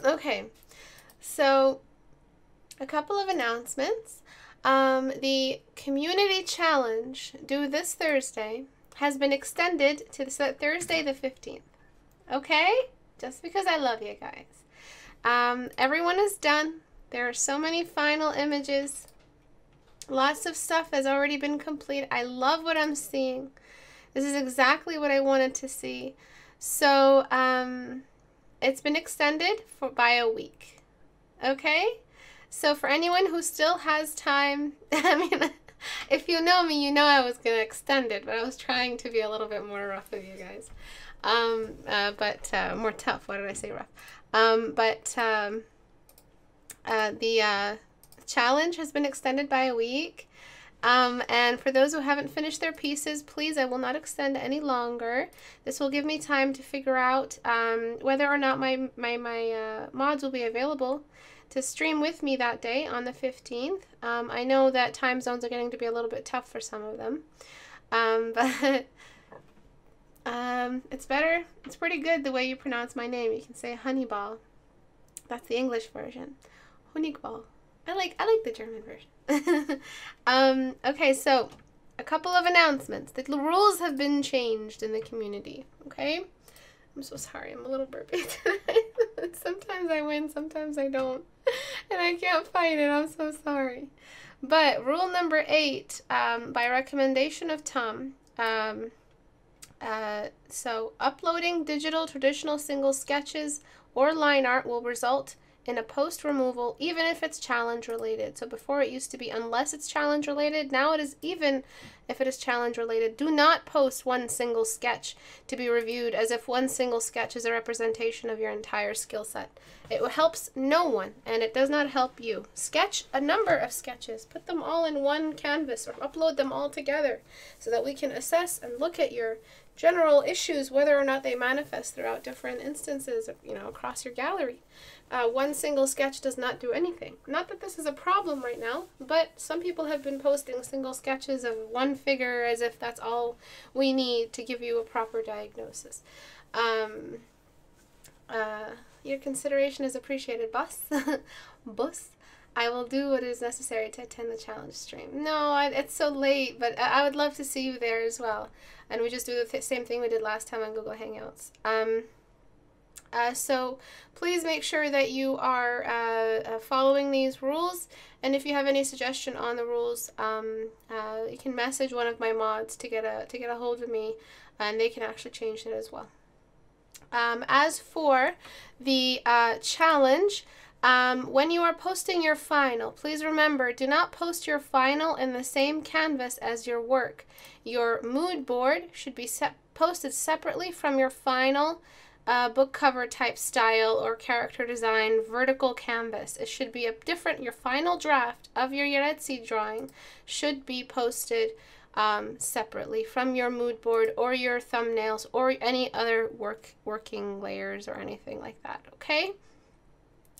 Okay, so a couple of announcements. The community challenge due this Thursday has been extended to Thursday the 15th. Okay? Just because I love you guys. Everyone is done. There are so many final images. Lots of stuff has already been complete. I love what I'm seeing. This is exactly what I wanted to see. So, it's been extended by a week. Okay? So for anyone who still has time, I mean, if you know me, you know I was going to extend it, but I was trying to be a little bit more rough with you guys. More tough. Why did I say rough? The challenge has been extended by a week. And for those who haven't finished their pieces, please, I will not extend any longer. This will give me time to figure out whether or not my mods will be available to stream with me that day on the 15th. I know that time zones are getting to be a little bit tough for some of them. It's better. It's pretty good the way you pronounce my name. You can say Honeyball. That's the English version. Honeyball. I like the German version. Okay, so a couple of announcements. The rules have been changed in the community. Okay? I'm so sorry. I'm a little burpy today. Sometimes I win, sometimes I don't. And I can't fight it. I'm so sorry. But rule number 8, by recommendation of Tom, so uploading digital traditional single sketches or line art will result in a post removal even if it's challenge related. So before it used to be unless it's challenge related, now it is even if it is challenge related. Do not post one single sketch to be reviewed as if one single sketch is a representation of your entire skill set. It helps no one and it does not help you. Sketch a number of sketches, put them all in one canvas or upload them all together so that we can assess and look at your general issues, whether or not they manifest throughout different instances, across your gallery. One single sketch does not do anything. Not that this is a problem right now, but some people have been posting single sketches of one figure as if that's all we need to give you a proper diagnosis. Your consideration is appreciated, boss. Boss. I will do what is necessary to attend the challenge stream. No, it's so late, but I would love to see you there as well. And we just do the same thing we did last time on Google Hangouts. So please make sure that you are following these rules. And if you have any suggestion on the rules, you can message one of my mods to get a hold of me, and they can actually change it as well. As for the challenge, when you are posting your final, please remember, do not post your final in the same canvas as your work. Your mood board should be posted separately from your final book cover type style or character design vertical canvas. It should be your final draft of your Yaretsi drawing should be posted separately from your mood board or your thumbnails or any other working layers or anything like that, okay?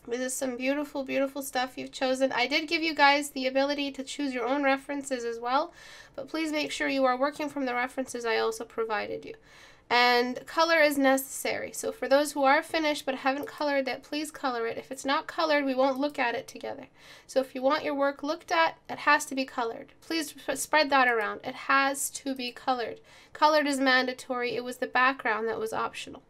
This is some beautiful, beautiful stuff you've chosen. I did give you guys the ability to choose your own references as well, but please make sure you are working from the references I also provided you. And color is necessary. So for those who are finished but haven't colored that, please color it. If it's not colored, we won't look at it together. So if you want your work looked at, it has to be colored. Please spread that around. It has to be colored. Colored is mandatory. It was the background that was optional.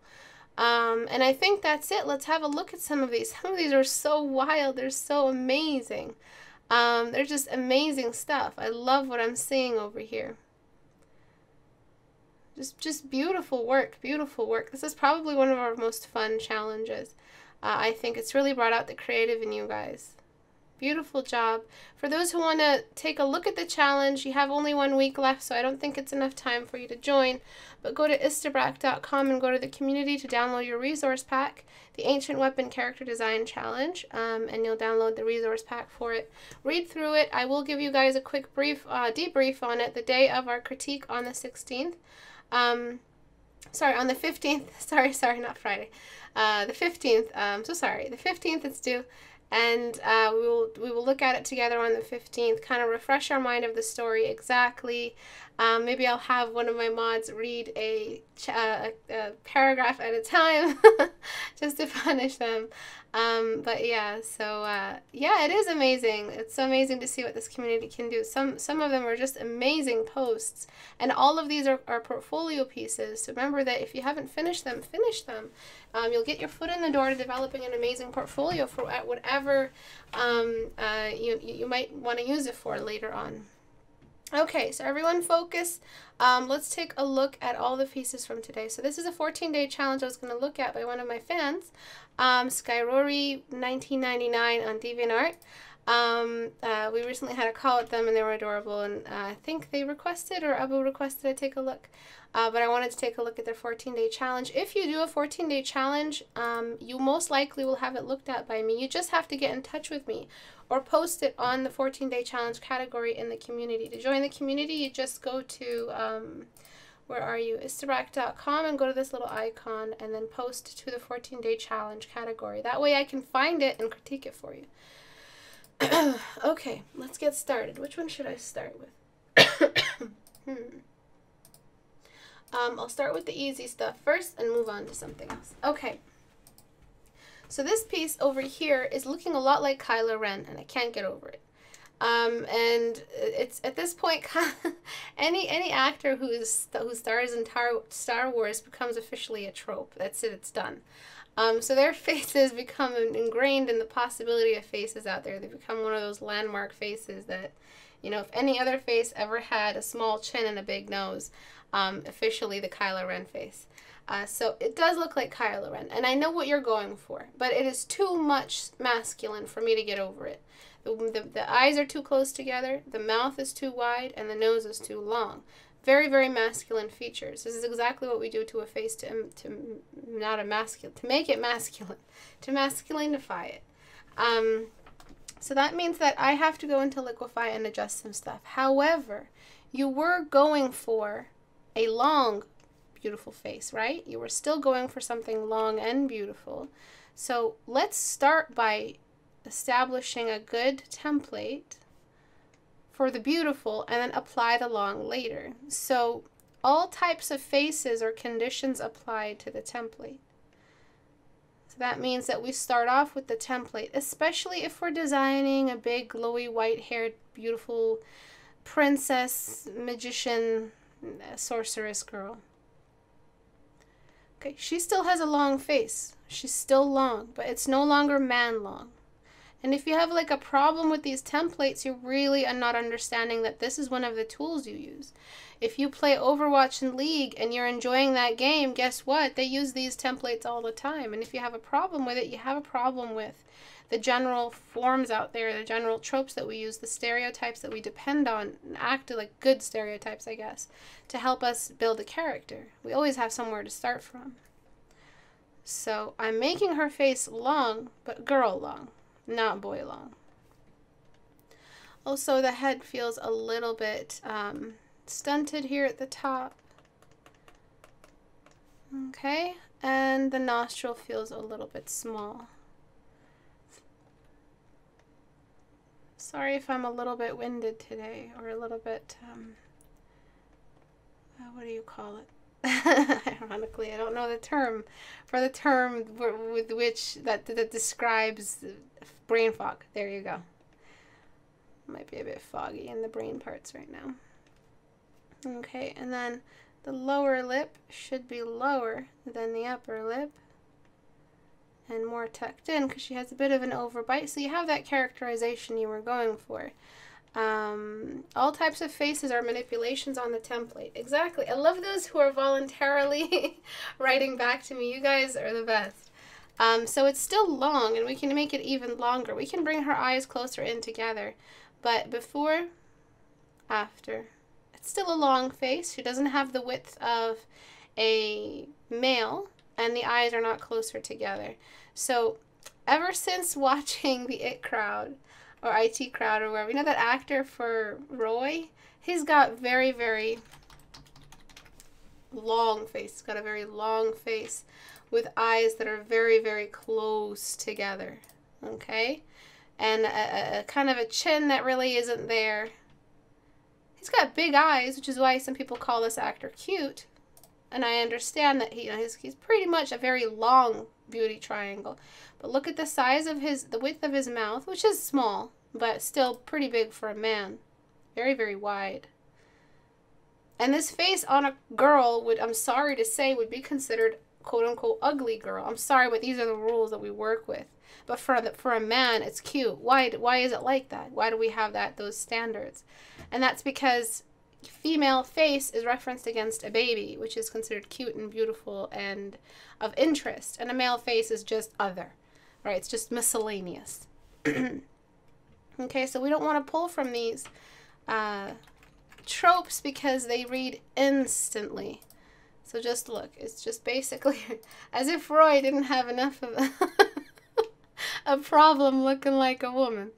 And I think that's it. Let's have a look at some of these. Some of these are so wild. They're so amazing. They're just amazing stuff. I love what I'm seeing over here. Just beautiful work, beautiful work. This is probably one of our most fun challenges. I think it's really brought out the creative in you guys. Beautiful job. For those who want to take a look at the challenge, you have only 1 week left, so I don't think it's enough time for you to join. But go to istebrak.com and go to the community to download your resource pack, the Ancient Weapon Character Design Challenge, and you'll download the resource pack for it. Read through it. I will give you guys a quick debrief on it the day of our critique on the 16th. Sorry, on the 15th. Sorry, not Friday. The 15th. So sorry. The 15th it's due. And we will look at it together on the 15th, kind of refresh our mind of the story exactly, Maybe I'll have one of my mods read a paragraph at a time just to punish them. But yeah, so yeah, it is amazing. It's so amazing to see what this community can do. Some of them are just amazing posts, and all of these are portfolio pieces. So remember that if you haven't finished them, finish them. You'll get your foot in the door to developing an amazing portfolio for whatever you might want to use it for later on. Okay, so everyone focus. Let's take a look at all the pieces from today. So this is a 14-day challenge I was going to look at by one of my fans, Skyrory 1999 on DeviantArt. We recently had a call with them and they were adorable, and I think they requested, or Abu requested, I take a look. But I wanted to take a look at their 14-day challenge. If you do a 14-day challenge, you most likely will have it looked at by me. You just have to get in touch with me or post it on the 14-day challenge category in the community. To join the community, you just go to, where are you, Istebrak.com, and go to this little icon and then post to the 14-day challenge category. That way I can find it and critique it for you. Okay, let's get started. Which one should I start with? I'll start with the easy stuff first and move on to something else. Okay. So this piece over here is looking a lot like Kylo Ren, and I can't get over it. And it's at this point, any actor who stars in Star Wars becomes officially a trope. That's it. It's done. So their faces become ingrained in the possibility of faces out there. They become one of those landmark faces that, you know, if any other face ever had a small chin and a big nose, officially the Kylo Ren face. So it does look like Kylo Ren, and I know what you're going for, but it is too much masculine for me to get over it. The eyes are too close together, the mouth is too wide, and the nose is too long. Very, very masculine features. This is exactly what we do to a face to make it masculine, to masculinify it. So that means that I have to go into Liquify and adjust some stuff. However, you were going for a long, beautiful face, right? You were still going for something long and beautiful. So let's start by establishing a good template for the beautiful and then apply the long later. So all types of faces or conditions applied to the template. So that means that we start off with the template, especially if we're designing a big, glowy, white-haired, beautiful princess, magician, sorceress girl. Okay, she still has a long face. She's still long, but it's no longer man long. And if you have like a problem with these templates, you really are not understanding that this is one of the tools you use. If you play Overwatch and League and you're enjoying that game, guess what? They use these templates all the time. And if you have a problem with it, you have a problem with the general forms out there, the general tropes that we use, the stereotypes that we depend on, and act like good stereotypes, I guess, to help us build a character. We always have somewhere to start from. So I'm making her face long, but girl long, not boy long. Also, the head feels a little bit stunted here at the top. Okay, and the nostril feels a little bit small. Sorry if I'm a little bit winded today, or a little bit, what do you call it? Ironically, I don't know the term for the term with which that describes brain fog. There you go. Might be a bit foggy in the brain parts right now. Okay, and then the lower lip should be lower than the upper lip and more tucked in because she has a bit of an overbite. So you have that characterization you were going for. All types of faces are manipulations on the template. Exactly. I love those who are voluntarily writing back to me. You guys are the best. So it's still long, and we can make it even longer. We can bring her eyes closer in together. But before, after. It's still a long face. She doesn't have the width of a male, and the eyes are not closer together. So ever since watching the IT Crowd, or IT Crowd, or wherever, you know that actor for Roy? He's got very, very long face. He's got a very long face with eyes that are very, very close together. Okay? And a kind of a chin that really isn't there. He's got big eyes, which is why some people call this actor cute. And I understand that he's pretty much a very long beauty triangle. But look at the size of the width of his mouth, which is small, but still pretty big for a man. Very, very wide. And this face on a girl would, I'm sorry to say, would be considered quote-unquote ugly girl. I'm sorry, but these are the rules that we work with. But for a man, it's cute. Why is it like that? Why do we have those standards? And that's because female face is referenced against a baby, which is considered cute and beautiful and of interest. And a male face is just other, right? It's just miscellaneous. Okay, so we don't want to pull from these tropes because they read instantly. So just look, it's just basically as if Roy didn't have enough of a problem looking like a woman.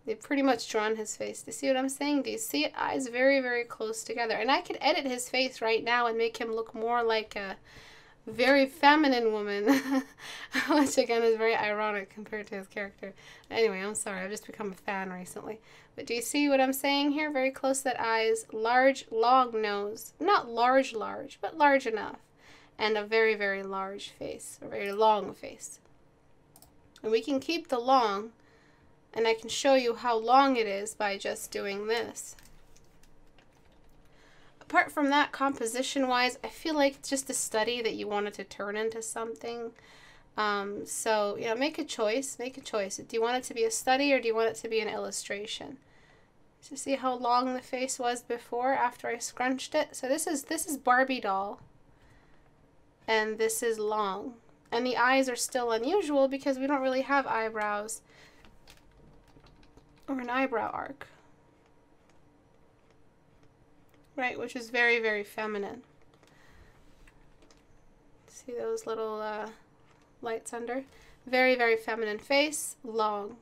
They've pretty much drawn his face. Do you see what I'm saying? Do you see it? Eyes very, very close together. And I could edit his face right now and make him look more like a very feminine woman, which again is very ironic compared to his character. Anyway, I'm sorry. I've just become a fan recently. But do you see what I'm saying here? Very close set eyes, large, long nose. Not large, but large enough. And a very, very large face, a very long face. And we can keep the long, and I can show you how long it is by just doing this. Apart from that, composition-wise, I feel like it's just a study that you wanted to turn into something. So, you know, make a choice. Make a choice. Do you want it to be a study or do you want it to be an illustration? So see how long the face was before, after I scrunched it? So this is Barbie doll. And this is long. And the eyes are still unusual because we don't really have eyebrows or an eyebrow arc. Right, which is very, very feminine. See those little lights under? Very, very feminine face, long.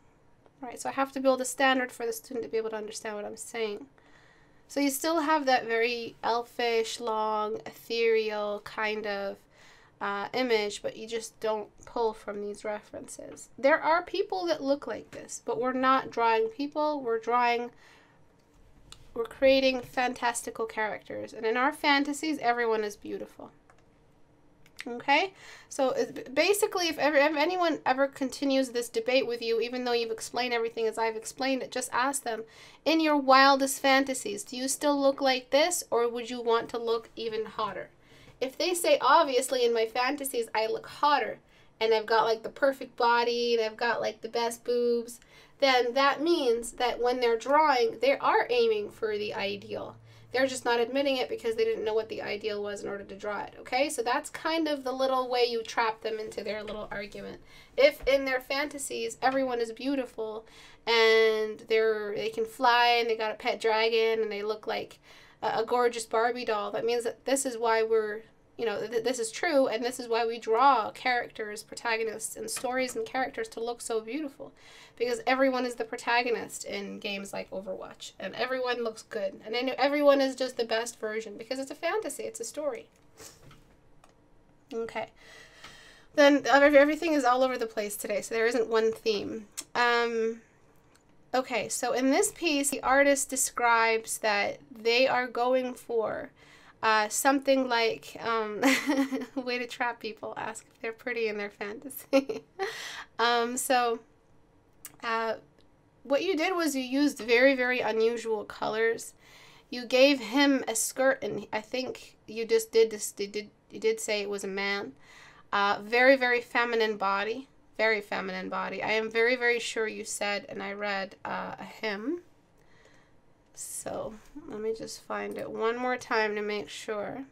Right, so I have to build a standard for the student to be able to understand what I'm saying. So you still have that very elfish, long, ethereal kind of image, but you just don't pull from these references. There are people that look like this, but we're not drawing people, we're creating fantastical characters. And in our fantasies, everyone is beautiful. Okay? So basically, if anyone ever continues this debate with you, even though you've explained everything as I've explained it, just ask them, in your wildest fantasies, do you still look like this, or would you want to look even hotter? If they say, obviously, in my fantasies, I look hotter, and I've got, like, the perfect body, and I've got, like, the best boobs, then that means that when they're drawing, they are aiming for the ideal. They're just not admitting it because they didn't know what the ideal was in order to draw it, okay? So that's kind of the little way you trap them into their little argument. If in their fantasies, everyone is beautiful, and they can fly, and they got a pet dragon, and they look like a gorgeous Barbie doll, that means that this is why we're, you know, this is true, and this is why we draw characters, protagonists, and stories and characters to look so beautiful. Because everyone is the protagonist in games like Overwatch, and everyone looks good, and everyone is just the best version, because it's a fantasy, it's a story. Okay. Then everything is all over the place today, so there isn't one theme. Okay, so in this piece, the artist describes that they are going for something like, way to trap people, ask if they're pretty in their fantasy. What you did was you used very, very unusual colors. You gave him a skirt, and I think you just did this, you did say it was a man. Very, very feminine body. Very feminine body. I am very, very sure you said, and I read a hymn. So let me just find it one more time to make sure.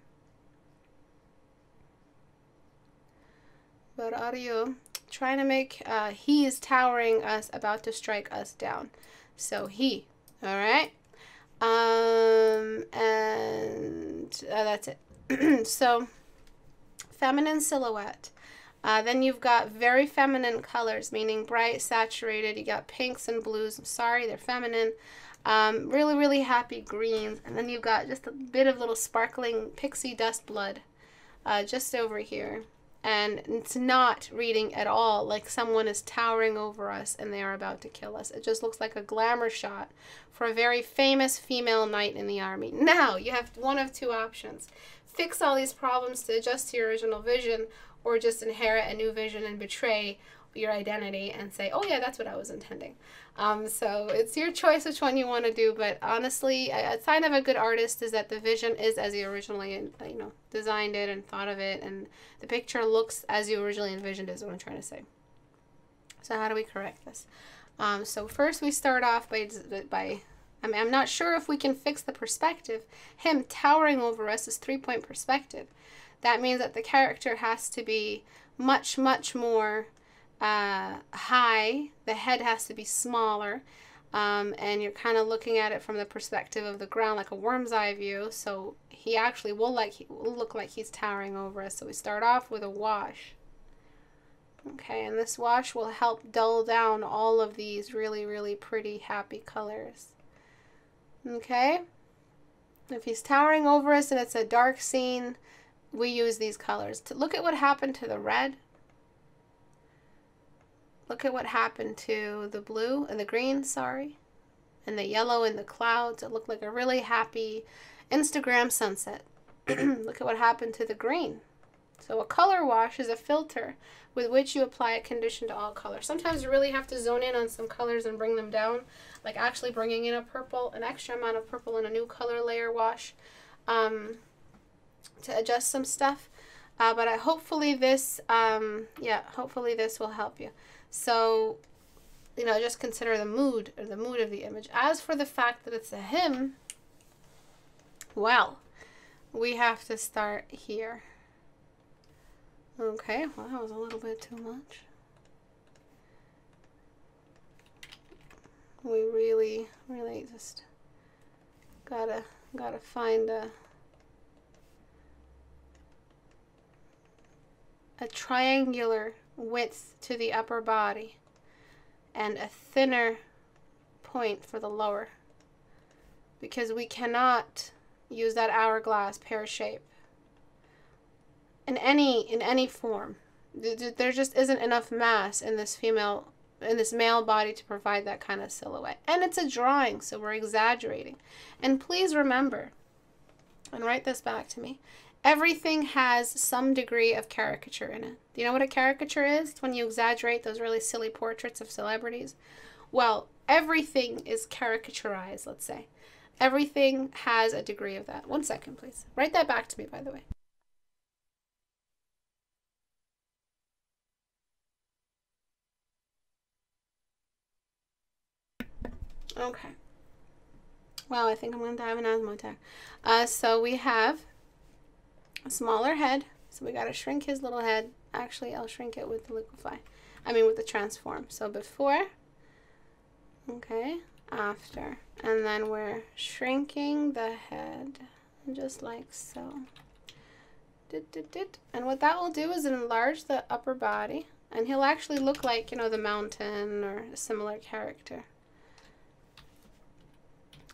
Where are you? Trying to make, he is towering us, about to strike us down. So he, all right? And that's it. So feminine silhouette. Then you've got very feminine colors, meaning bright, saturated. You got pinks and blues. I'm sorry, they're feminine. Really, really happy greens. And then you've got just a bit of little sparkling pixie dust blood just over here. And it's not reading at all like someone is towering over us and they are about to kill us. It just looks like a glamour shot for a very famous female knight in the army. Now, you have one of two options. Fix all these problems to adjust to your original vision, or just inherit a new vision and betray your identity and say, oh yeah, that's what I was intending. So it's your choice which one you want to do, but honestly, a sign of a good artist is that the vision is as you originally, designed it and thought of it, and the picture looks as you originally envisioned, is what I'm trying to say. So how do we correct this? So first we start off by I'm not sure if we can fix the perspective. Him towering over us is 3-point perspective. That means that the character has to be much, much more high. The head has to be smaller, and you're kind of looking at it from the perspective of the ground, like a worm's eye view. So he actually will look like he's towering over us. So we start off with a wash. Okay, and this wash will help dull down all of these really, really pretty, happy colors. Okay, if he's towering over us and it's a dark scene, we use these colors. To look at what happened to the red. Look at what happened to the blue and the green, sorry, and the yellow and the clouds. It looked like a really happy Instagram sunset. Look at what happened to the green. So a color wash is a filter with which you apply a condition to all colors. Sometimes you really have to zone in on some colors and bring them down, like actually bringing in a purple, an extra amount of purple in a new color layer wash to adjust some stuff. But hopefully this, hopefully this will help you. So, just consider the mood of the image. As for the fact that it's a him, well, we have to start here. Okay, well, that was a little bit too much. We really, really just gotta find a triangular width to the upper body and a thinner point for the lower, because we cannot use that hourglass pear shape in any form. There just isn't enough mass in this male body to provide that kind of silhouette. And it's a drawing, so we're exaggerating. And please remember, and write this back to me, everything has some degree of caricature in it. Do you know what a caricature is? It's when you exaggerate those really silly portraits of celebrities. Well, everything is caricaturized, let's say. Everything has a degree of that. 1 second, please. Write that back to me, by the way. Okay. Wow, I think I'm going to have an asthma attack. So we have a smaller head. So we got to shrink his little head. Actually, I'll shrink it with the liquefy. With the transform. So before, okay, after. And then we're shrinking the head, just like so. And what that will do is enlarge the upper body. And he'll actually look like, the mountain or a similar character.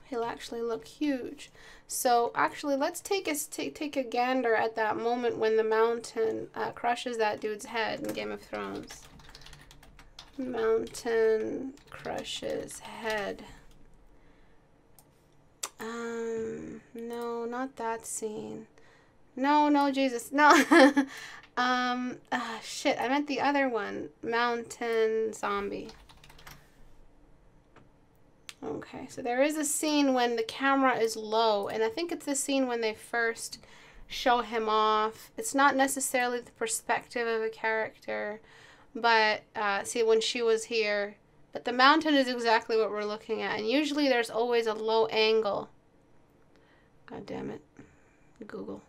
He'll actually look huge. So actually, let's take a gander at that moment when the mountain crushes that dude's head in Game of Thrones. Mountain crushes head. No, not that scene. No, Jesus, no. Shit, I meant the other one. Mountain zombie. Okay, so there is a scene when the camera is low, and I think it's the scene when they first show him off. It's not necessarily the perspective of a character, but see, when she was here. But the mountain is exactly what we're looking at, and usually there's always a low angle. God damn it. Google.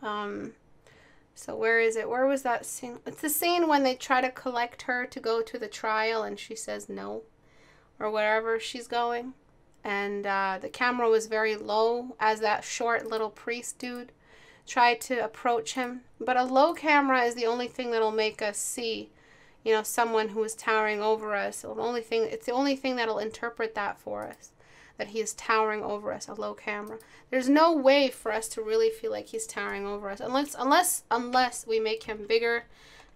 So where is it? Where was that scene? It's the scene when they try to collect her to go to the trial, and she says no. Or wherever she's going, and the camera was very low as that short little priest dude tried to approach him. But a low camera is the only thing that'll make us see, someone who is towering over us. It's the only thing that'll interpret that for us. that he is towering over us, a low camera. There's no way for us to really feel like he's towering over us unless we make him bigger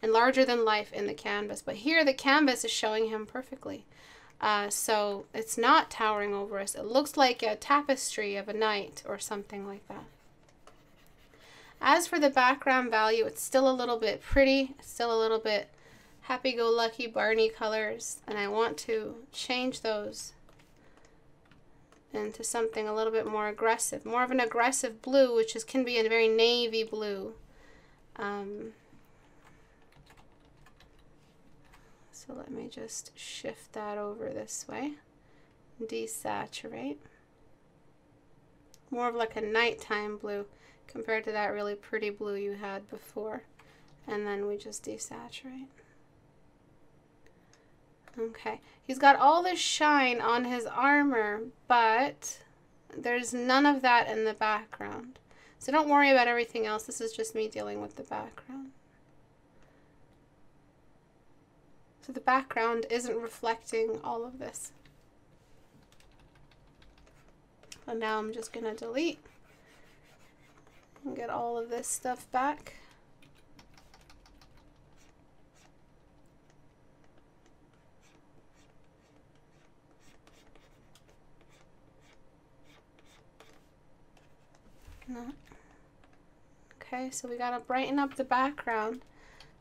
and larger than life in the canvas. But here the canvas is showing him perfectly. So it's not towering over us. It looks like a tapestry of a knight or something like that. As for the background value, it's still a little bit pretty. It's still a little bit happy-go-lucky Barney colors. And I want to change those into something a little bit more aggressive. More of an aggressive blue, which can be a very navy blue. So let me just shift that over this way. Desaturate. More of like a nighttime blue compared to that really pretty blue you had before. And then we just desaturate. Okay, he's got all this shine on his armor, but there's none of that in the background. So don't worry about everything else. This is just me dealing with the background. So the background isn't reflecting all of this. And now I'm just going to delete and get all of this stuff back. No. Okay, so we gotta brighten up the background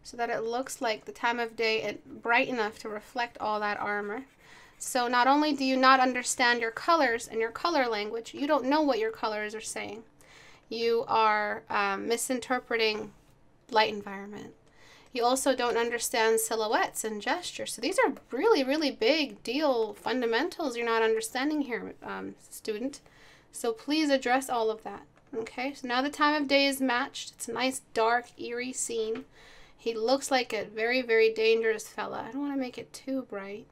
so that it looks like the time of day and bright enough to reflect all that armor. So not only do you not understand your colors and your color language, you don't know what your colors are saying. You are misinterpreting light environment. You also don't understand silhouettes and gestures. So these are really, really big deal fundamentals you're not understanding here, student. So please address all of that. Okay, so now the time of day is matched. It's a nice, dark, eerie scene. He looks like a very, very dangerous fella. I don't want to make it too bright.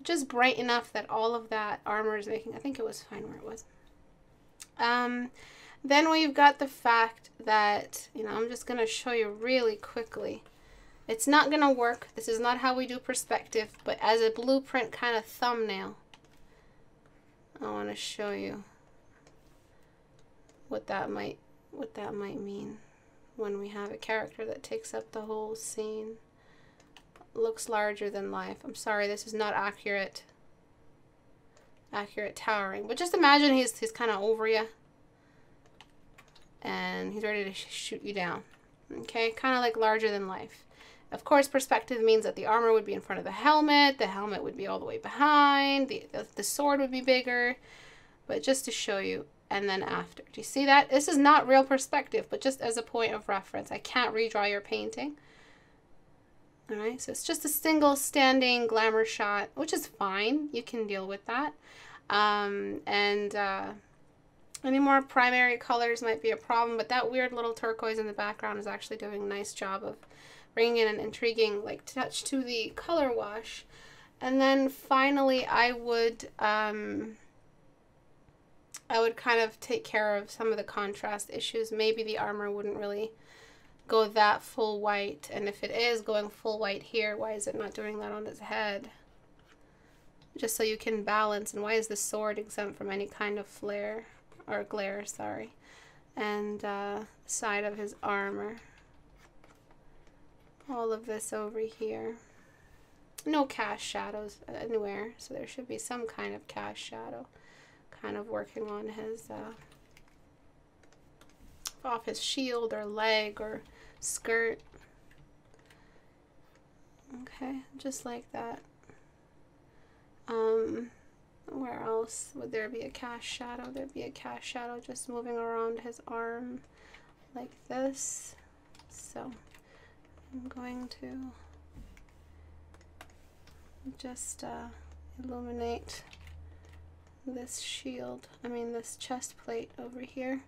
Just bright enough that all of that armor is making... I think it was fine where it was. Then we've got the fact that, you know, I'm just going to show you really quickly. It's not going to work. This is not how we do perspective, but as a blueprint kind of thumbnail, I want to show you what that might mean when we have a character that takes up the whole scene. Looks larger than life. I'm sorry, this is not accurate towering, but just imagine he's kind of over you and he's ready to shoot you down. Okay, kind of like larger than life. Of course, perspective means that the armor would be in front of the helmet would be all the way behind, the sword would be bigger, but just to show you. And then after. Do you see that? This is not real perspective, but just as a point of reference. I can't redraw your painting. Alright, so it's just a single standing glamour shot, which is fine. You can deal with that. Any more primary colors might be a problem, but that weird little turquoise in the background is actually doing a nice job of bringing in an intriguing like touch to the color wash. And then finally I would kind of take care of some of the contrast issues. Maybe the armor wouldn't really go that full white. And if it is going full white here, why is it not doing that on his head? Just so you can balance. And why is the sword exempt from any kind of flare or glare, sorry. And side of his armor. All of this over here. No cast shadows anywhere, so there should be some kind of cast shadow. Kind of working on his off his shield or leg or skirt. Okay, just like that. Where else would there be a cast shadow? There'd be a cast shadow just moving around his arm like this. So I'm going to just illuminate this shield, this chest plate over here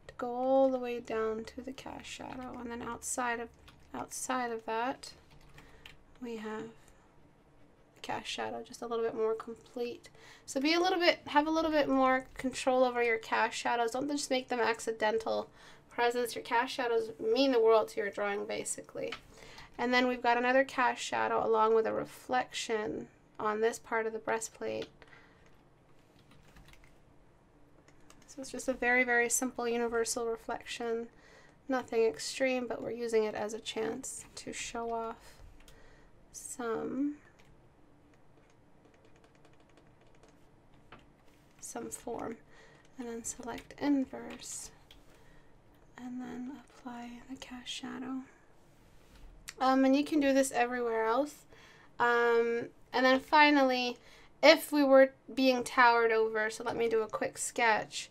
to go all the way down to the cast shadow, and then outside of that we have the cast shadow, just a little bit more complete. So have a little bit more control over your cast shadows. Don't just make them accidental presence. Your cast shadows mean the world to your drawing basically. And then we've got another cast shadow along with a reflection on this part of the breastplate. So it's just a very, very simple universal reflection. Nothing extreme, but we're using it as a chance to show off some form. And then select inverse. And then apply the cast shadow. And you can do this everywhere else. And then finally, if we were being towered over, so let me do a quick sketch.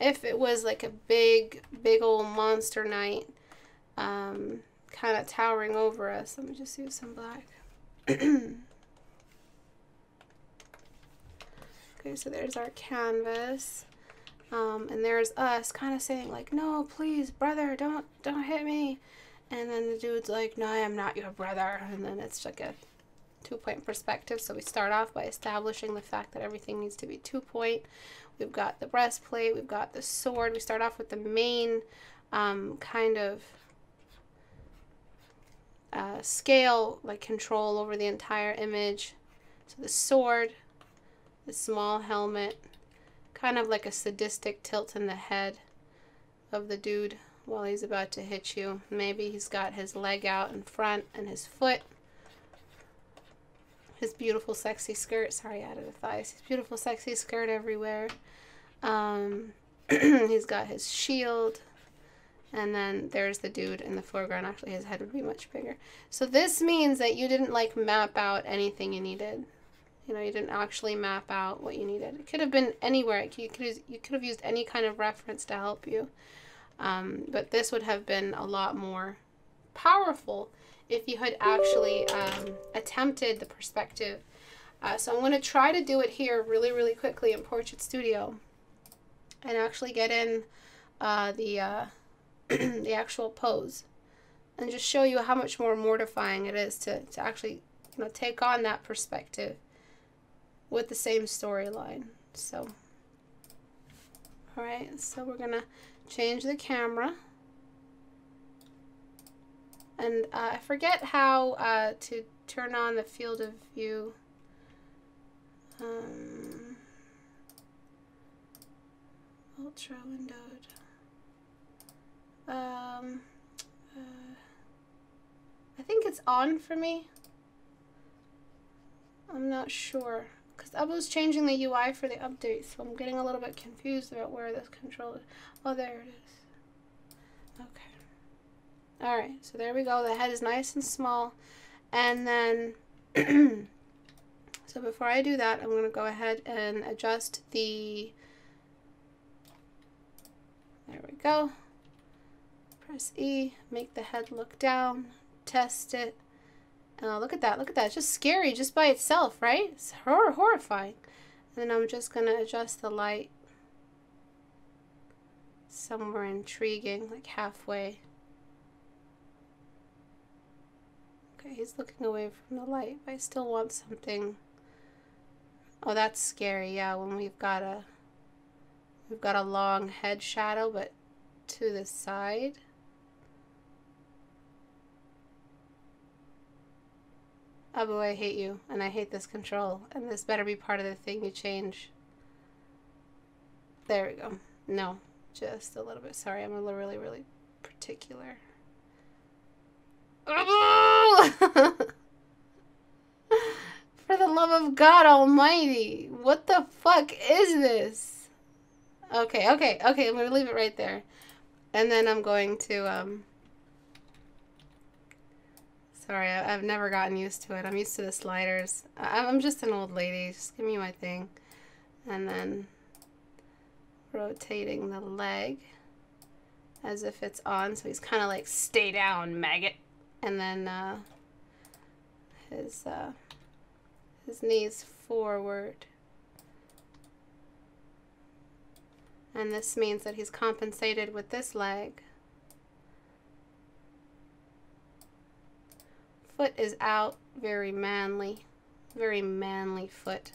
If it was like a big old monster knight, kind of towering over us, let me just use some black. Okay, so there's our canvas. And there's us kind of saying like, no, please, brother, don't hit me. And then the dude's like, no, I am not your brother. And then it's like a 2-point perspective. So we start off by establishing the fact that everything needs to be 2-point. We've got the breastplate, we've got the sword. We start off with the main kind of scale, like control over the entire image. So the sword, the small helmet, kind of like a sadistic tilt in the head of the dude while he's about to hit you. Maybe he's got his leg out in front and his foot. His beautiful sexy skirt. Sorry, I added a thighs. His beautiful sexy skirt everywhere. He's got his shield. And then there's the dude in the foreground. Actually, his head would be much bigger. So this means that you didn't like map out anything you needed. You know, you didn't actually map out what you needed. It could have been anywhere. You could have used any kind of reference to help you. But this would have been a lot more powerful if you had actually attempted the perspective. So I'm going to try to do it here really, really quickly in Portrait Studio and actually get in the actual pose and just show you how much more mortifying it is to actually, you know, take on that perspective with the same storyline. So, all right, so we're gonna change the camera, and I forget how to turn on the field of view. Ultra windowed. I think it's on for me. I'm not sure. Because I was changing the UI for the update, so I'm getting a little bit confused about where this control is. Oh, there it is. Okay. Alright, so there we go. The head is nice and small. And then, so before I do that, I'm going to go ahead and adjust the, there we go. Press E, make the head look down, test it. Look at that, look at that. It's just scary just by itself, right? It's horrifying. And then I'm just going to adjust the light somewhere intriguing, like halfway. Okay, he's looking away from the light, but I still want something. Oh, that's scary, yeah, when we've got a long head shadow, but to the side. Abu, I hate you, and I hate this control, and this better be part of the thing you change. There we go. No, just a little bit. Sorry, I'm really, really particular. Oh! For the love of God Almighty, what the fuck is this? Okay, I'm gonna leave it right there. And then I'm going to, sorry, I've never gotten used to it. I'm used to the sliders. I'm just an old lady. Just give me my thing. And then rotating the leg as if it's on. So he's kind of like, stay down, maggot. And then his knees forward. And this means that he's compensated with this leg. Foot is out, very manly foot.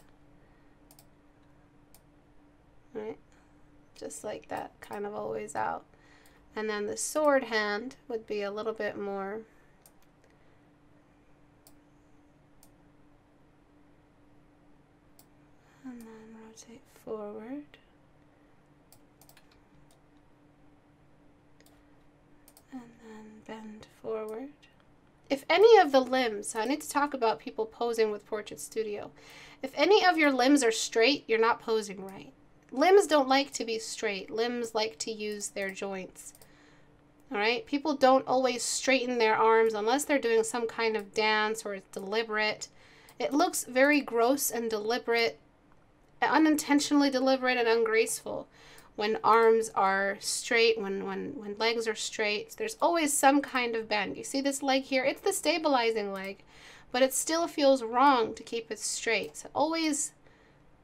Right? Just like that, kind of always out. And then the sword hand would be a little bit more and then rotate forward. bend forward. If any of the limbs, so I need to talk about people posing with Portrait Studio. If any of your limbs are straight, you're not posing right. Limbs don't like to be straight. Limbs like to use their joints. All right? People don't always straighten their arms unless they're doing some kind of dance or it's deliberate. It looks very gross and deliberate, unintentionally deliberate and ungraceful when arms are straight, when legs are straight. There's always some kind of bend. You see this leg here? It's the stabilizing leg, but it still feels wrong to keep it straight. So always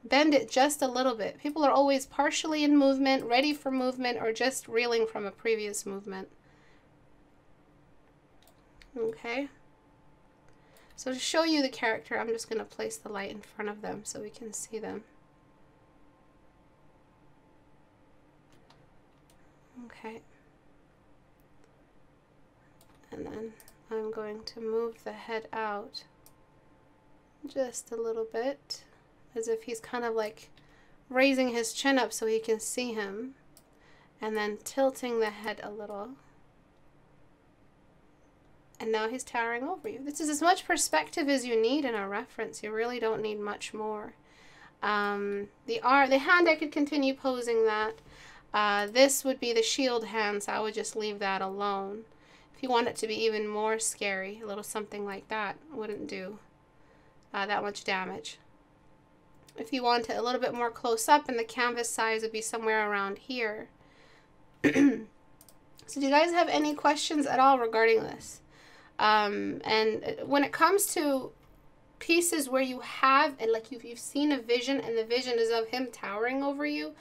bend it just a little bit. People are always partially in movement, ready for movement, or just reeling from a previous movement. Okay. So to show you the character, I'm just going to place the light in front of them so we can see them. Okay. And then I'm going to move the head out just a little bit, as if he's kind of like raising his chin up so he can see him, and then tilting the head a little. And now he's towering over you. This is as much perspective as you need in a reference. You really don't need much more. The hand, I could continue posing that. This would be the shield hand, so I would just leave that alone. If you want it to be even more scary, a little something like that wouldn't do that much damage. If you want it a little bit more close up, and the canvas size would be somewhere around here. So do you guys have any questions at all regarding this? And when it comes to pieces where you have, and like you've seen a vision and the vision is of him towering over you,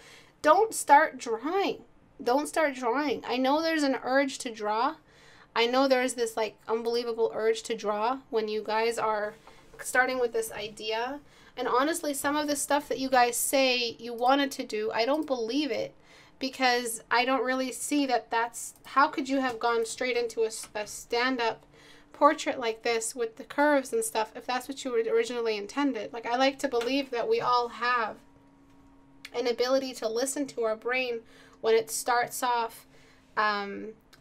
don't start drawing. Don't start drawing. I know there's an urge to draw. I know there's this like unbelievable urge to draw when you guys are starting with this idea. And honestly, some of the stuff that you guys say you wanted to do, I don't believe it, because I don't really see that that's, how could you have gone straight into a stand-up portrait like this with the curves and stuff if that's what you originally intended? Like, I like to believe that we all have an ability to listen to our brain when it starts off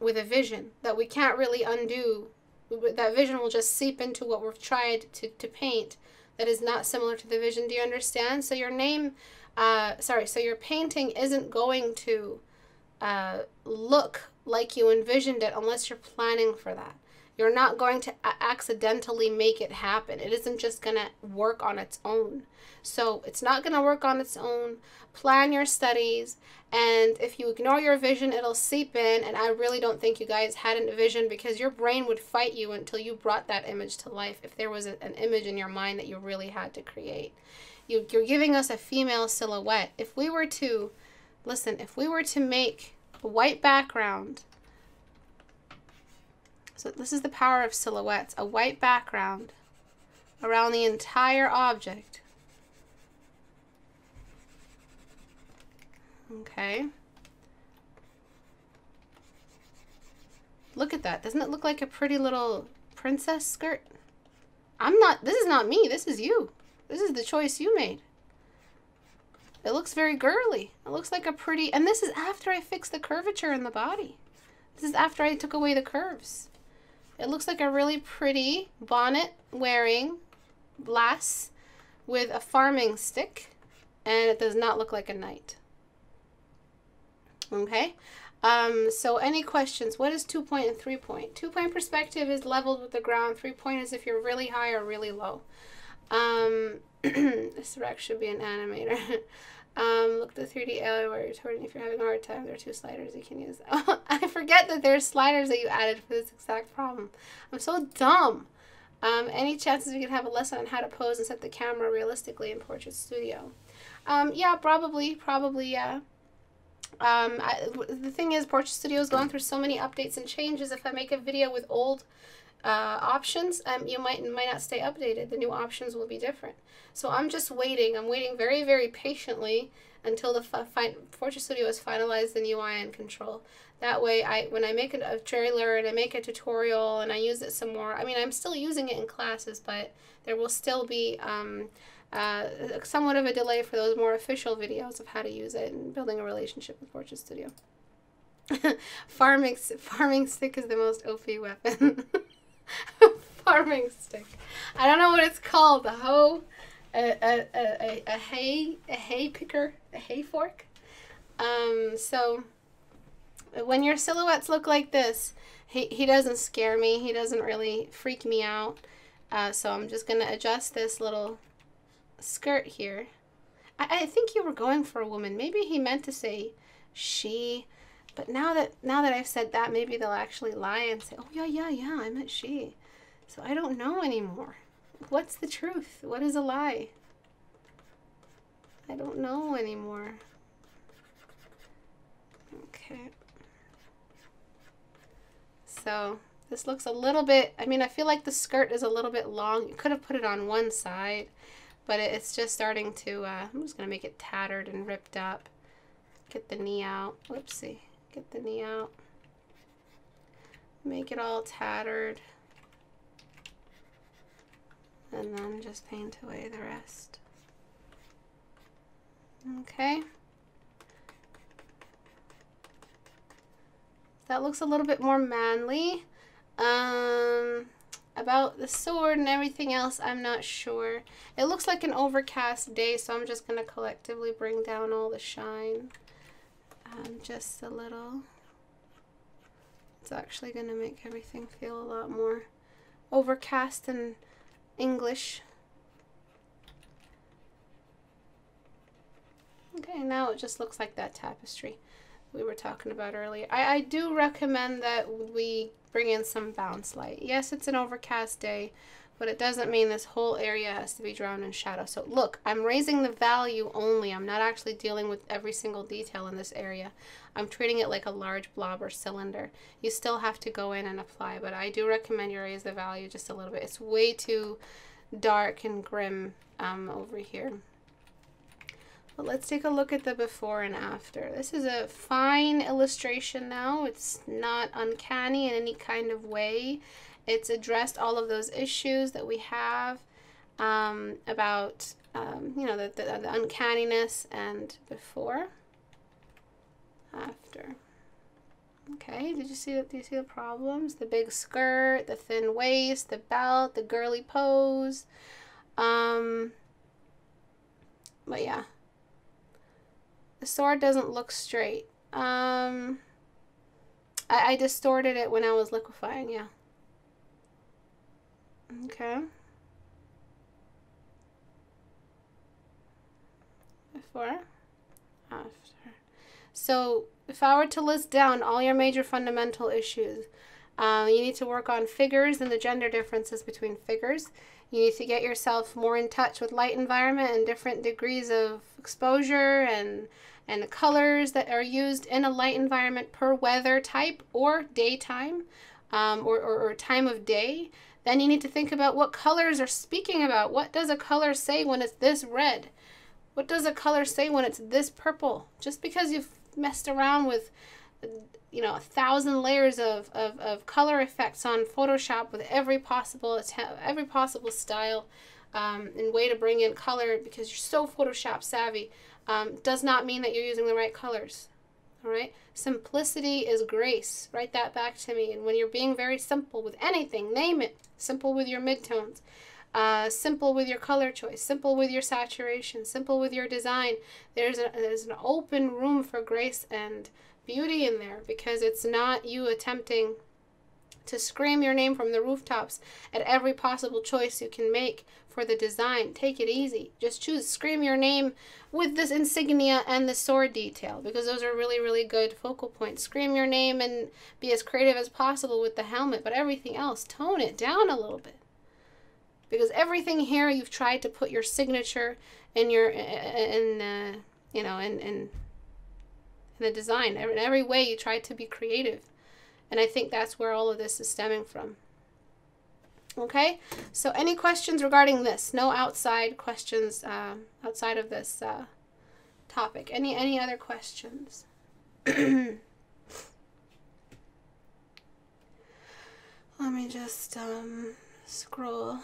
with a vision that we can't really undo. That vision will just seep into what we've tried to paint that is not similar to the vision. Do you understand? So your name, so your painting isn't going to look like you envisioned it unless you're planning for that. You're not going to accidentally make it happen. It isn't just going to work on its own. So it's not going to work on its own. Plan your studies, and if you ignore your vision, it'll seep in, and I really don't think you guys had a vision, because your brain would fight you until you brought that image to life if there was an image in your mind that you really had to create. You're giving us a female silhouette. If we were to, listen, if we were to make a white background, so this is the power of silhouettes, a white background around the entire object. Okay. Look at that. Doesn't it look like a pretty little princess skirt? This is not me. This is you. This is the choice you made. It looks very girly. It looks like a pretty, and this is after I fixed the curvature in the body. This is after I took away the curves. It looks like a really pretty bonnet wearing lass with a farming stick, and it does not look like a knight. Okay, so any questions? What is 2-point and 3-point? 2-point perspective is leveled with the ground. 3-point is if you're really high or really low. This Rex should be an animator. Look at the 3D area where you're turning. If you're having a hard time, there are 2 sliders you can use. I forget that there's sliders that you added for this exact problem. I'm so dumb. Any chances we could have a lesson on how to pose and set the camera realistically in Portrait Studio? Yeah, probably, yeah. The thing is, Portrait Studio is going through so many updates and changes. If I make a video with old options, you might not stay updated. The new options will be different. So I'm just waiting. I'm waiting very, very patiently until the Portrait Studio has finalized the new UI and control. That way, when I make a trailer and I make a tutorial and I use it some more, I mean, I'm still using it in classes, but there will still be somewhat of a delay for those more official videos of how to use it and building a relationship with Portrait Studio. Farming stick is the most OP weapon. Farming stick. I don't know what it's called. A hoe, a hay picker, a hay fork. So when your silhouettes look like this, he doesn't scare me. He doesn't really freak me out. So I'm just gonna adjust this little skirt here. I think you were going for a woman. Maybe he meant to say she. But now that I've said that, maybe they'll actually lie and say, oh, yeah, I meant she. So I don't know anymore. What's the truth? What is a lie? I don't know anymore. Okay. So this looks a little bit, I mean, I feel like the skirt is a little bit long. You could have put it on one side, but it's just starting to, I'm just going to make it tattered and ripped up. Get the knee out. Whoopsie. Get the knee out. Make it all tattered. And then just paint away the rest. Okay. That looks a little bit more manly. About the sword and everything else, I'm not sure. It looks like an overcast day, so I'm just going to collectively bring down all the shine. Just a little. It's actually going to make everything feel a lot more overcast and English. Okay, now it just looks like that tapestry we were talking about earlier. I do recommend that we bring in some bounce light. Yes, it's an overcast day, but it doesn't mean this whole area has to be drowned in shadow. So look, I'm raising the value only. I'm not actually dealing with every single detail in this area. I'm treating it like a large blob or cylinder. You still have to go in and apply, but I do recommend you raise the value just a little bit. It's way too dark and grim over here. But let's take a look at the before and after. This is a fine illustration now. It's not uncanny in any kind of way. It's addressed all of those issues that we have about, you know, the uncanniness and before, after. Okay, did you see that? Do you see the problems? The big skirt, the thin waist, the belt, the girly pose. But yeah. The sword doesn't look straight. I distorted it when I was liquefying, yeah. Okay. Before, after. So if I were to list down all your major fundamental issues, you need to work on figures and the gender differences between figures. You need to get yourself more in touch with light environment and different degrees of exposure and the colors that are used in a light environment per weather type or daytime or time of day. Then you need to think about what colors are speaking about. What does a color say when it's this red? What does a color say when it's this purple? Just because you've messed around with, you know, 1,000 layers of color effects on Photoshop with every possible style and way to bring in color because you're so Photoshop savvy, does not mean that you're using the right colors. All right, simplicity is grace. Write that back to me. And when you're being very simple with anything, name it. Simple with your midtones, simple with your color choice, simple with your saturation, simple with your design. There's an open room for grace and beauty in there because it's not you attempting to scream your name from the rooftops at every possible choice you can make for the design. Take it easy. Just scream your name with this insignia and the sword detail because those are really, really good focal points. Scream your name and be as creative as possible with the helmet, but everything else, tone it down a little bit. Because everything here you've tried to put your signature in your, you know, in the design. In every way you tried to be creative. And I think that's where all of this is stemming from. Okay, so any questions regarding this? No outside questions outside of this topic. Any other questions? Let me just scroll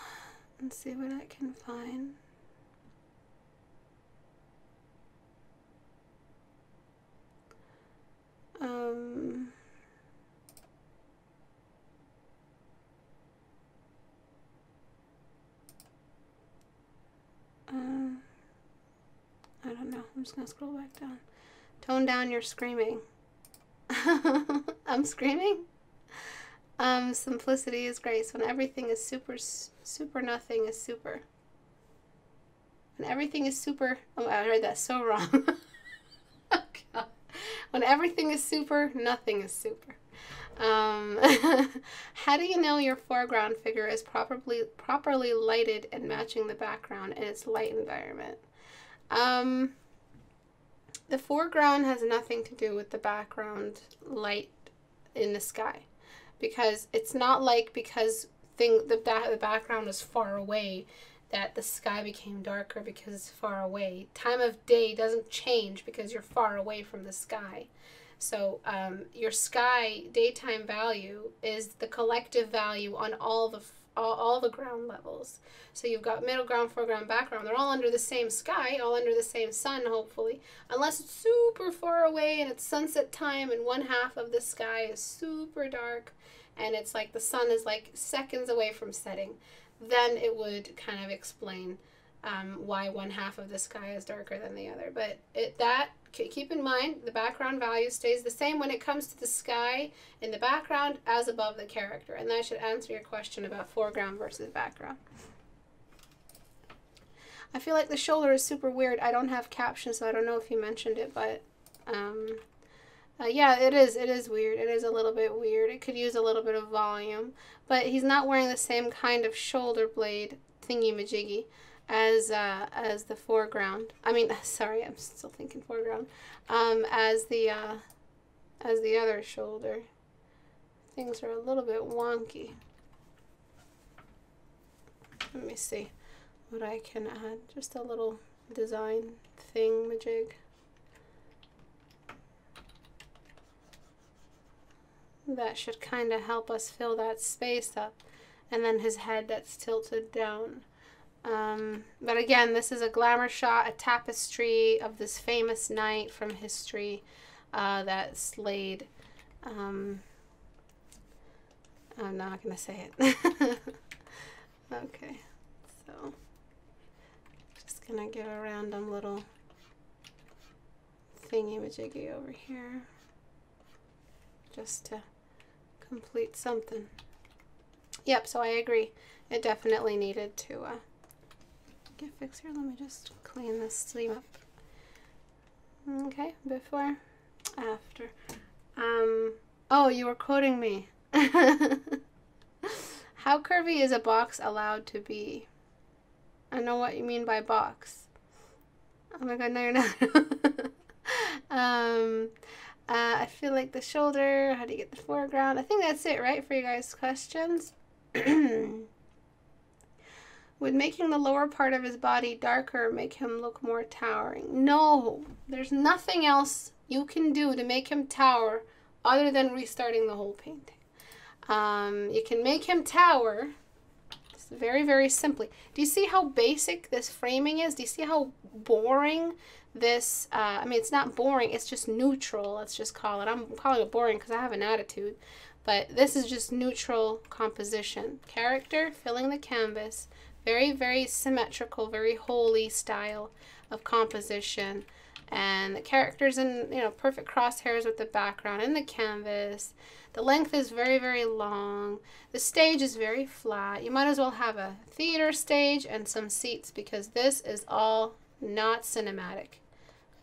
and see what I can find. I don't know. I'm just going to scroll back down. Tone down your screaming. I'm screaming? Simplicity is grace. When everything is super, super nothing is super. When everything is super... Oh, I read that so wrong. Oh, God. When everything is super, nothing is super. How do you know your foreground figure is properly lighted and matching the background in its light environment? The foreground has nothing to do with the background light in the sky, because it's not like because the background is far away that the sky became darker because it's far away. Time of day doesn't change because you're far away from the sky. So your sky daytime value is the collective value on all the ground levels. So you've got middle ground, foreground, background. They're all under the same sky, all under the same sun, hopefully. Unless it's super far away and it's sunset time and one half of the sky is super dark and it's like the sun is like seconds away from setting. Then it would kind of explain why one half of the sky is darker than the other. But keep in mind, the background value stays the same when it comes to the sky in the background as above the character. And that should answer your question about foreground versus background. I feel like the shoulder is super weird. I don't have captions, so I don't know if you mentioned it, but yeah, it is weird. It is a little bit weird. It could use a little bit of volume, but he's not wearing the same kind of shoulder blade thingy-majiggy as the foreground. I mean, sorry, I'm still thinking foreground. As the other shoulder. Things are a little bit wonky. Let me see what I can add. Just a little design thing-majig. That should kind of help us fill that space up. And then his head that's tilted down. But again, this is a glamour shot, a tapestry of this famous night from history that slayed. I'm not going to say it. Okay, so just going to give a random little thingy-majiggy over here just to complete something. Yep, so I agree. It definitely needed to get fixed here. Let me just clean this sleeve up. Okay, before, after. Oh, you were quoting me. How curvy is a box allowed to be? I know what you mean by box. Oh my god, no you're not. I feel like the shoulder, how do you get the foreground? I think that's it, right, for you guys' questions? Would making the lower part of his body darker make him look more towering? No, there's nothing else you can do to make him tower other than restarting the whole painting. You can make him tower very, very simply. Do you see how basic this framing is? Do you see how boring this, I mean, it's not boring, it's just neutral, let's just call it. I'm calling it boring because I have an attitude. But this is just neutral composition. Character, filling the canvas. Very, very symmetrical, very holy style of composition. And the characters in, you know, perfect crosshairs with the background and the canvas. The length is very, very long. The stage is very flat. You might as well have a theater stage and some seats because this is all not cinematic.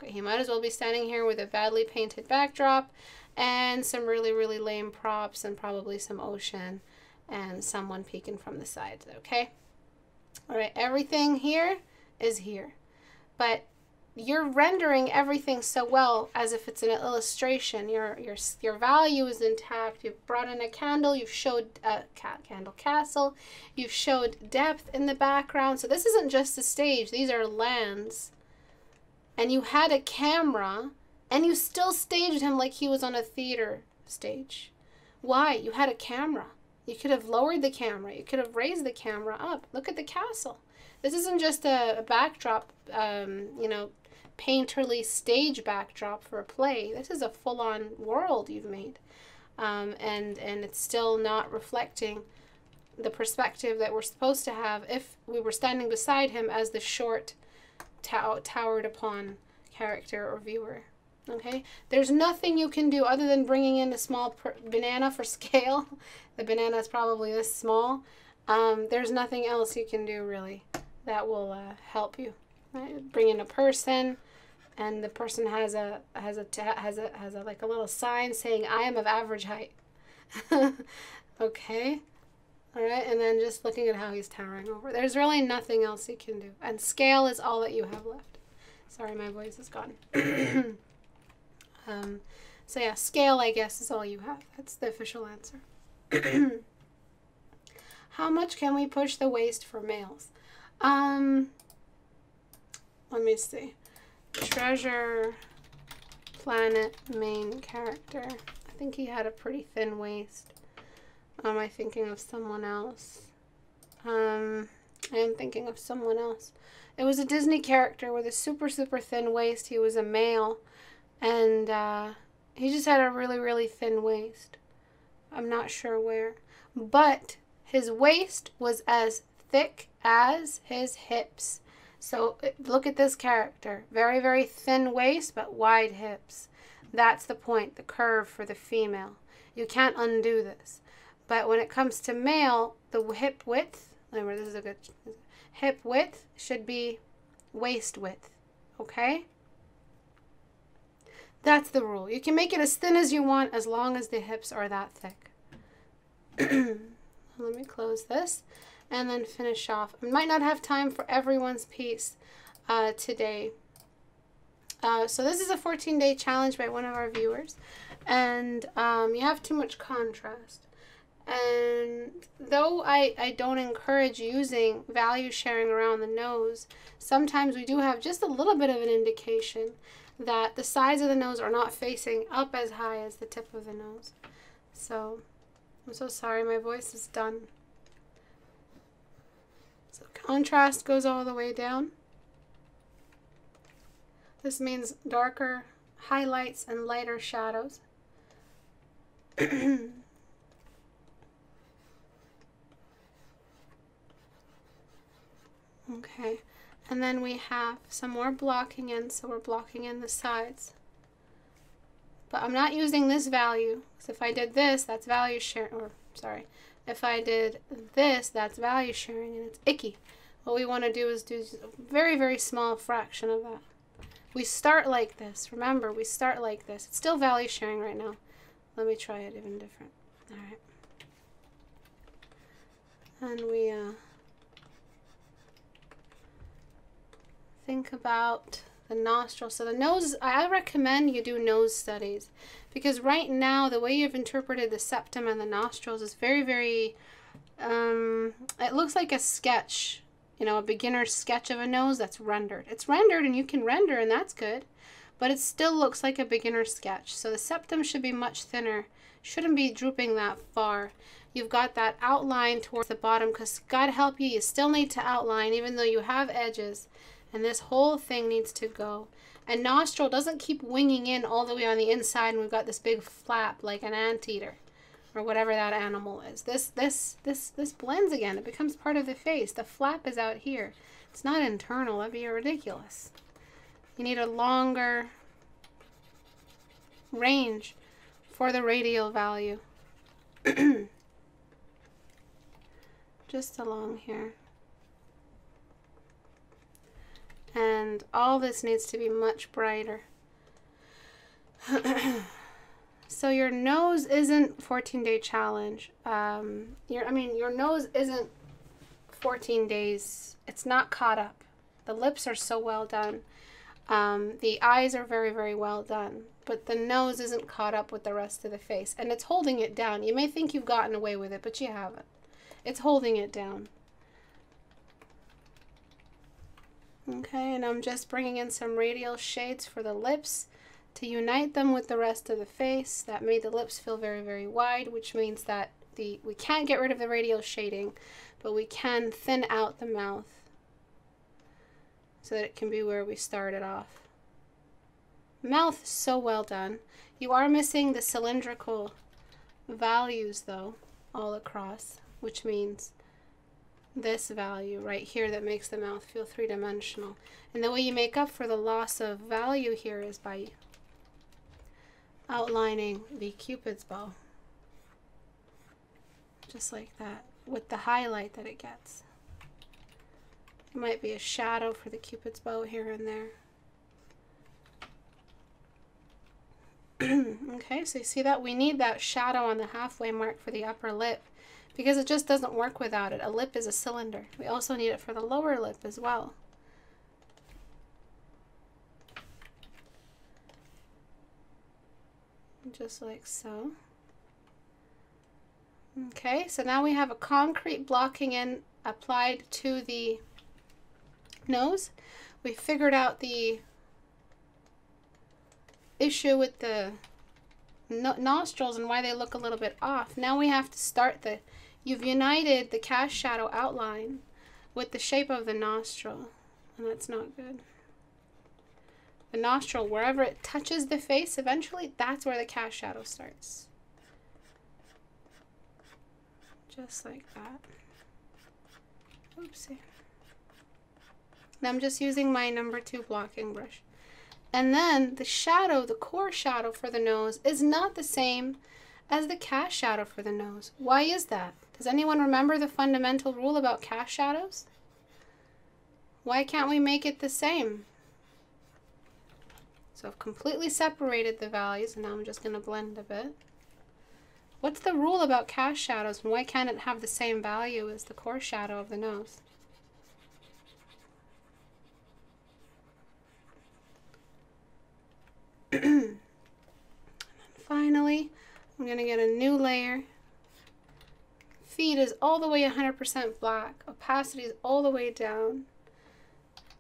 Okay, he might as well be standing here with a badly painted backdrop and some really, really lame props and probably some ocean and someone peeking from the sides, okay? All right, everything here is here. But you're rendering everything so well as if it's an illustration. Your value is intact. You've brought in a candle. You've showed a candle castle. You've showed depth in the background. So this isn't just a stage. These are lands. And you had a camera, and you still staged him like he was on a theater stage. Why? You had a camera. You could have lowered the camera. You could have raised the camera up. Look at the castle. This isn't just a backdrop, you know, painterly stage backdrop for a play. This is a full-on world you've made. And it's still not reflecting the perspective that we're supposed to have if we were standing beside him as the short, towered upon character or viewer. Okay, there's nothing you can do other than bringing in a small banana for scale. The banana is probably this small. There's nothing else you can do really that will help you. Right? Bring in a person, and the person has a like a little sign saying I am of average height. Okay, all right, and then just looking at how he's towering over. There's really nothing else you can do, and scale is all that you have left. Sorry, my voice is gone. So yeah, scale, I guess, is all you have. That's the official answer. How much can we push the waist for males? Let me see. Treasure Planet main character. I think he had a pretty thin waist. Am I thinking of someone else? I am thinking of someone else. It was a Disney character with a super, super thin waist. He was a male. And he just had a really, really thin waist. I'm not sure where. But his waist was as thick as his hips. So look at this character. Very, very thin waist, but wide hips. That's the point, the curve for the female. You can't undo this. But when it comes to male, the hip width, remember this is a good, hip width should be waist width. Okay? That's the rule. You can make it as thin as you want as long as the hips are that thick. Let me close this and then finish off. I might not have time for everyone's piece today. So this is a 14-day challenge by one of our viewers. And you have too much contrast. And though I don't encourage using value sharing around the nose, sometimes we do have just a little bit of an indication that the sides of the nose are not facing up as high as the tip of the nose. So, I'm so sorry, my voice is done. So contrast goes all the way down. This means darker highlights and lighter shadows. Okay. And then we have some more blocking in, so we're blocking in the sides. But I'm not using this value, because if I did this, that's value sharing, or sorry, if I did this, that's value sharing, and it's icky. What we want to do is do a very, very small fraction of that. We start like this. Remember, we start like this. It's still value sharing right now. Let me try it even different. All right. And we, think about the nostril. So the nose, I recommend you do nose studies, because right now the way you've interpreted the septum and the nostrils is very, very, it looks like a sketch, you know, a beginner's sketch of a nose that's rendered. It's rendered and you can render and that's good, but it still looks like a beginner sketch. So the septum should be much thinner, shouldn't be drooping that far. You've got that outline towards the bottom, because God help you, you still need to outline even though you have edges. And this whole thing needs to go. And nostril doesn't keep winging in all the way on the inside, and we've got this big flap like an anteater or whatever that animal is. This blends again. It becomes part of the face. The flap is out here. It's not internal. That'd be ridiculous. You need a longer range for the radial value. Just along here. And all this needs to be much brighter. So your nose isn't 14-day challenge. Your nose isn't 14 days. It's not caught up. The lips are so well done. The eyes are very, very well done. But the nose isn't caught up with the rest of the face. And it's holding it down. You may think you've gotten away with it, but you haven't. It's holding it down. Okay, and I'm just bringing in some radial shades for the lips to unite them with the rest of the face. That made the lips feel very, very wide, which means that we can't get rid of the radial shading, but we can thin out the mouth so that it can be where we started off. Mouth is so well done. You are missing the cylindrical values though, all across. which means this value right here that makes the mouth feel three-dimensional. And the way you make up for the loss of value here is by outlining the Cupid's bow. Just like that, with the highlight that it gets. It might be a shadow for the Cupid's bow here and there. Okay, so you see that? We need that shadow on the halfway mark for the upper lip, because it just doesn't work without it. A lip is a cylinder. We also need it for the lower lip as well. Just like so. Okay, so now we have a concrete blocking in applied to the nose. We figured out the issue with the nostrils and why they look a little bit off. Now we have to start you've united the cast shadow outline with the shape of the nostril, and that's not good. The nostril, wherever it touches the face, eventually that's where the cast shadow starts. Just like that. Oopsie. And I'm just using my number 2 blocking brush. And then the shadow, the core shadow for the nose is not the same as the cast shadow for the nose. Why is that? Does anyone remember the fundamental rule about cast shadows? Why can't we make it the same? So I've completely separated the values, and now I'm just going to blend a bit. What's the rule about cast shadows, and why can't it have the same value as the core shadow of the nose? And then finally, I'm going to get a new layer. Feed is all the way 100% black. Opacity is all the way down.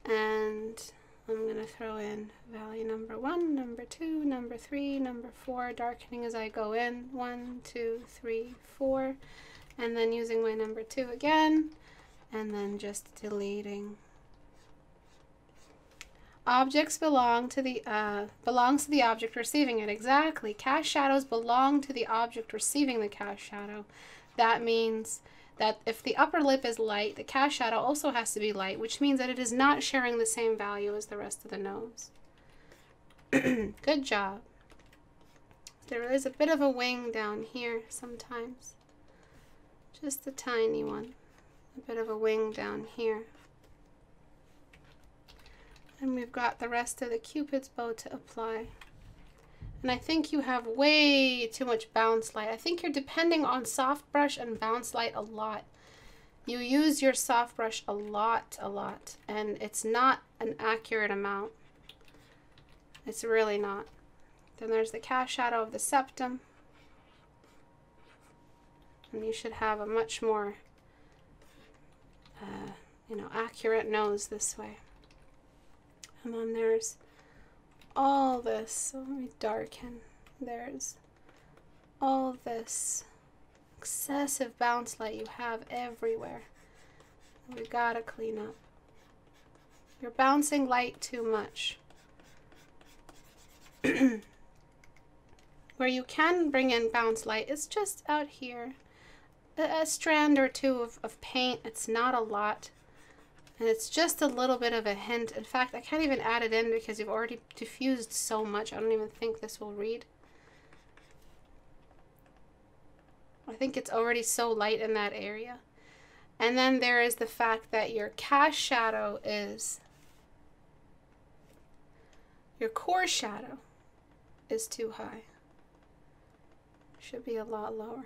And I'm going to throw in value number 1, number 2, number 3, number 4, darkening as I go in. 1, 2, 3, 4. And then using my number 2 again. And then just deleting. Objects belongs to the object receiving it. Exactly. Cast shadows belong to the object receiving the cast shadow. That means that if the upper lip is light, the cast shadow also has to be light, which means that it is not sharing the same value as the rest of the nose. Good job. There is a bit of a wing down here sometimes. Just a tiny one. A bit of a wing down here. And we've got the rest of the Cupid's bow to apply. And I think you have way too much bounce light. I think you're depending on soft brush and bounce light a lot. You use your soft brush a lot, and it's not an accurate amount. It's really not. Then there's the cast shadow of the septum. And you should have a much more, accurate nose this way. And then there's all this. So let me darken. There's all this excessive bounce light you have everywhere. We gotta clean up. You're bouncing light too much. Where you can bring in bounce light is just out here. A strand or two of paint. It's not a lot. And it's just a little bit of a hint. In fact, I can't even add it in because you've already diffused so much. I don't even think this will read. I think it's already so light in that area. And then there is the fact that your cast shadow is, your core shadow is too high. Should be a lot lower.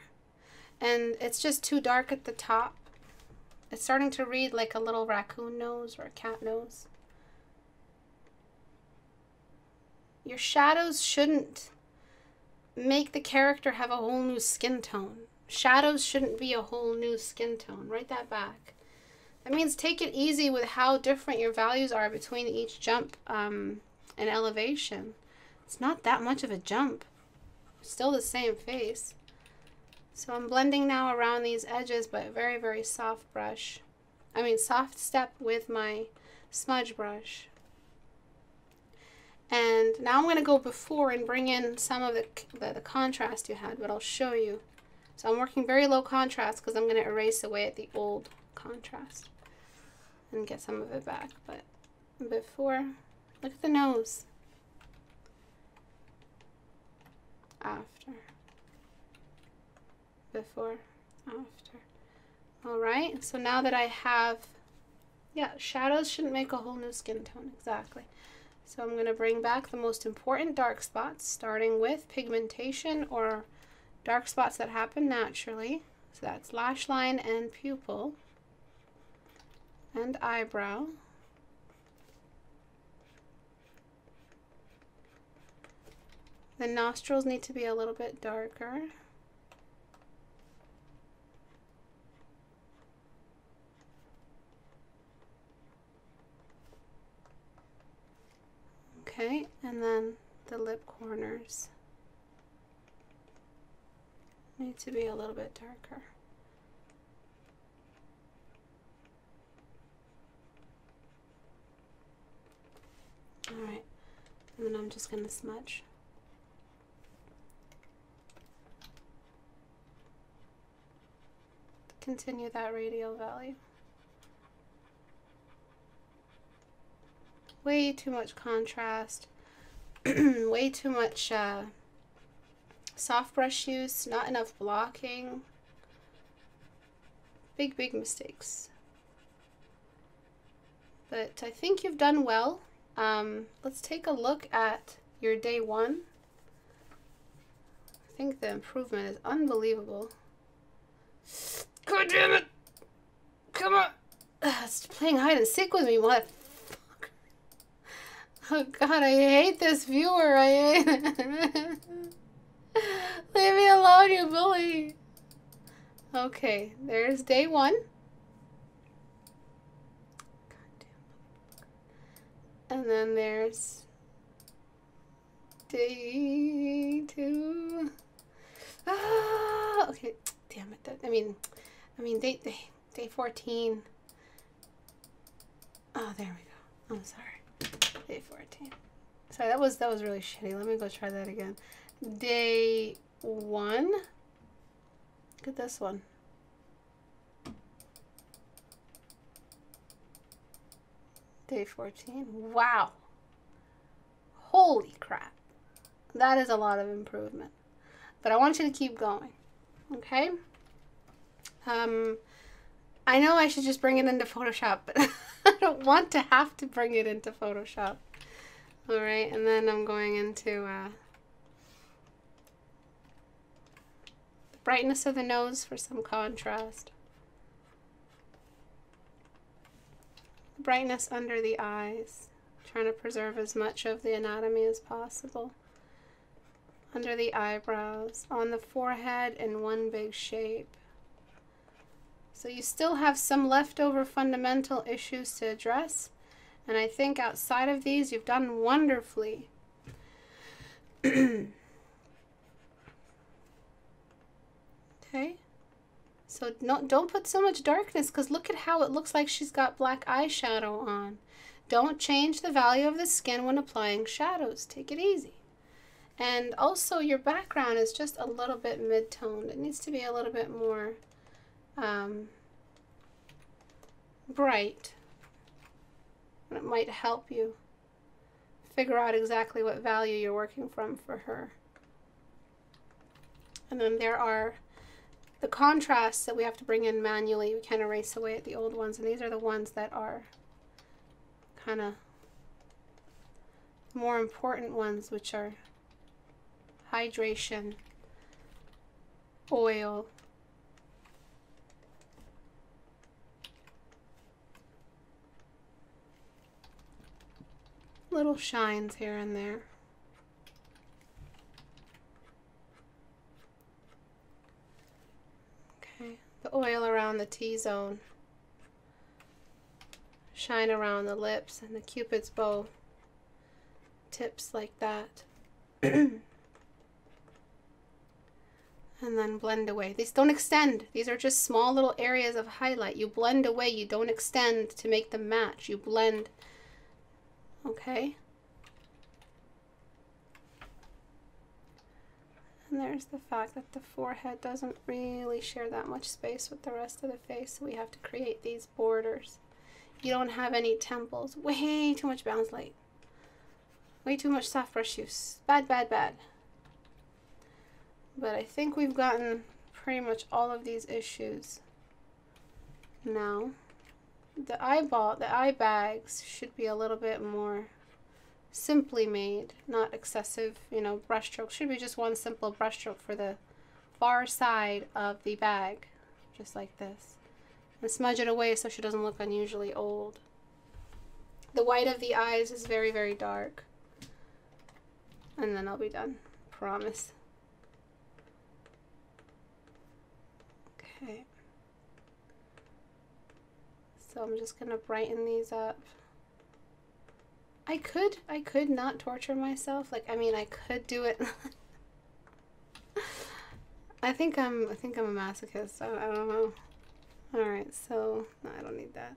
And it's just too dark at the top. It's starting to read like a little raccoon nose or a cat nose. Your shadows shouldn't make the character have a whole new skin tone. Shadows shouldn't be a whole new skin tone. Write that back. That means take it easy with how different your values are between each jump and elevation. It's not that much of a jump. Still the same face. So I'm blending now around these edges, but very, very soft brush. Soft step with my smudge brush. And now I'm going to go before and bring in some of the contrast you had, but I'll show you. So I'm working very low contrast because I'm going to erase away at the old contrast and get some of it back. But before, look at the nose. After. Before, after. All right, so now that I have, yeah, shadows shouldn't make a whole new skin tone, exactly. So I'm going to bring back the most important dark spots, starting with pigmentation or dark spots that happen naturally. So that's lash line and pupil and eyebrow. The nostrils need to be a little bit darker. Okay, and then the lip corners need to be a little bit darker. All right, and then I'm just going to smudge. Continue that radial value. Way too much contrast, way too much soft brush use, not enough blocking. Big, big mistakes. But I think you've done well. Let's take a look at your day one. I think the improvement is unbelievable. God damn it! Come on! It's playing hide and seek with me, what? Oh God, I hate this viewer. I hate it. Leave me alone, you bully. Okay, there's day one. And then there's day two. Ah, okay, damn it. I mean, day 14. Oh, there we go. I'm sorry. Day 14. Sorry, that was really shitty. Let me go try that again. Day 1. Look at this one. Day 14. Wow. Holy crap. That is a lot of improvement. But I want you to keep going. Okay? I know I should just bring it into Photoshop, but I don't want to have to bring it into Photoshop. Alright, and then I'm going into the brightness of the nose for some contrast. Brightness under the eyes. Trying to preserve as much of the anatomy as possible. Under the eyebrows, on the forehead in one big shape. So you still have some leftover fundamental issues to address, and I think outside of these you've done wonderfully. Okay, so don't put so much darkness, because look at how it looks like she's got black eyeshadow on. Don't change the value of the skin when applying shadows. Take it easy. And also your background is just a little bit mid-toned. It needs to be a little bit more bright. And it might help you figure out exactly what value you're working from for her. And then there are the contrasts that we have to bring in manually. We can't erase away at the old ones, and these are the ones that are kind of more important ones, which are hydration, oil, little shines here and there. Okay, the oil around the T-zone. Shine around the lips and the Cupid's bow tips like that. And then blend away. These don't extend. These are just small little areas of highlight. You blend away. You don't extend to make them match. You blend. Okay? And there's the fact that the forehead doesn't really share that much space with the rest of the face, so we have to create these borders. You don't have any temples. Way too much bounce light. Way too much soft brush use. Bad, bad, bad. But I think we've gotten pretty much all of these issues. Now, the eye bags should be a little bit more simply made, not excessive, you know, brush stroke. Should be just one simple brush stroke for the far side of the bag, just like this. And smudge it away so she doesn't look unusually old. The white of the eyes is very, very dark. And then I'll be done. Promise. Okay. So I'm just gonna brighten these up. I could not torture myself. Like, I mean, I could do it. I think I'm a masochist. I don't know. All right, so no, I don't need that.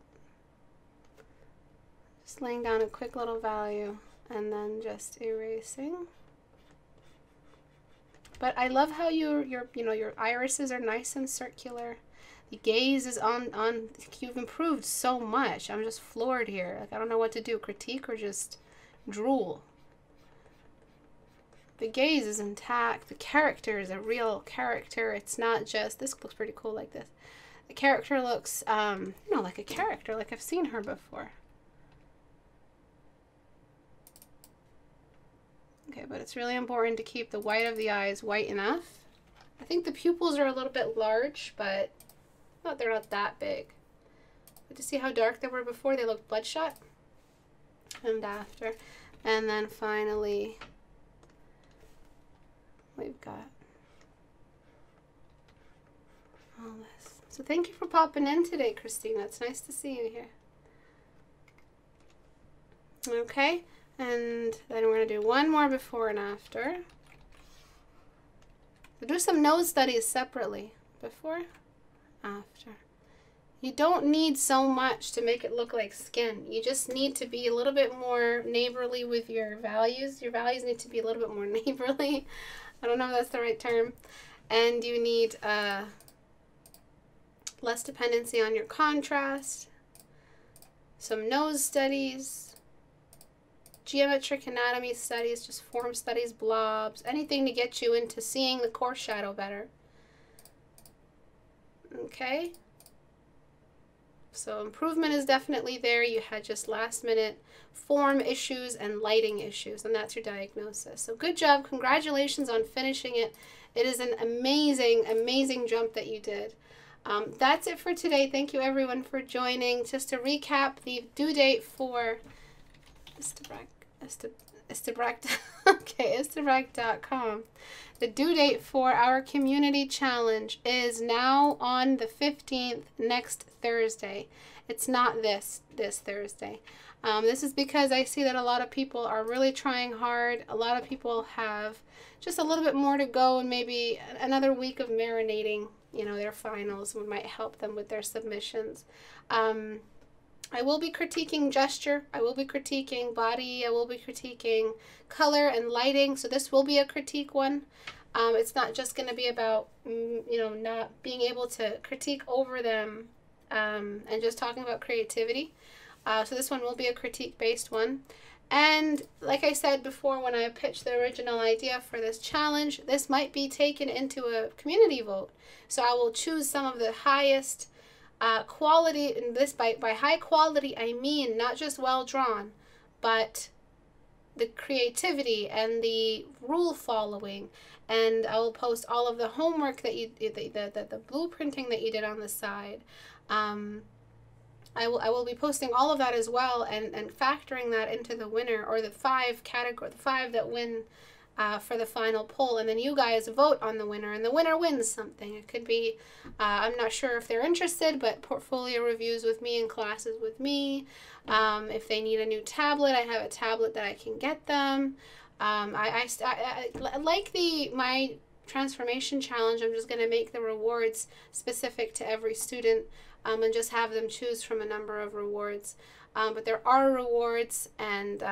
Just laying down a quick little value and then just erasing. But I love how your irises are nice and circular. The gaze is on. You've improved so much. I'm just floored here. Like, I don't know what to do. Critique or just drool. The gaze is intact. The character is a real character. It's not just, this looks pretty cool like this. The character looks, you know, like a character, like I've seen her before. Okay, but it's really important to keep the white of the eyes white enough. I think the pupils are a little bit large, but they're not that big. But to see how dark they were before, they looked bloodshot. And after. And then finally, we've got all this. So thank you for popping in today, Christina. It's nice to see you here. Okay, and then we're going to do one more before and after. We'll do some nose studies separately. Before, after. You don't need so much to make it look like skin. You just need to be a little bit more neighborly with your values. Your values need to be a little bit more neighborly. I don't know if that's the right term. And you need less dependency on your contrast. Some nose studies. Geometric anatomy studies, just form studies, blobs. Anything to get you into seeing the core shadow better. Okay. So improvement is definitely there. You had just last minute form issues and lighting issues, and that's your diagnosis. So good job. Congratulations on finishing it. It is an amazing, amazing jump that you did. That's it for today. Thank you everyone for joining. Just to recap, the due date for Istebrak.com. The due date for our community challenge is now on the 15th, next Thursday. It's not this Thursday. This is because I see that a lot of people are really trying hard. A lot of people have just a little bit more to go, and maybe another week of marinating, you know, their finals might help them with their submissions. I will be critiquing gesture, I will be critiquing body, I will be critiquing color and lighting, so this will be a critique one. It's not just going to be about, you know, not being able to critique over them and just talking about creativity. So this one will be a critique-based one. And like I said before when I pitched the original idea for this challenge, this might be taken into a community vote. So I will choose some of the highest quality, and this by high quality I mean not just well drawn, but the creativity and the rule following. And I will post all of the homework that you the blueprinting that you did on the side. I will be posting all of that as well, and factoring that into the winner, or the 5 that win for the final poll, and then you guys vote on the winner, and the winner wins something. It could be, I'm not sure if they're interested, but portfolio reviews with me and classes with me. If they need a new tablet, I have a tablet that I can get them. I like my transformation challenge. I'm just going to make the rewards specific to every student, and just have them choose from a number of rewards. But there are rewards, and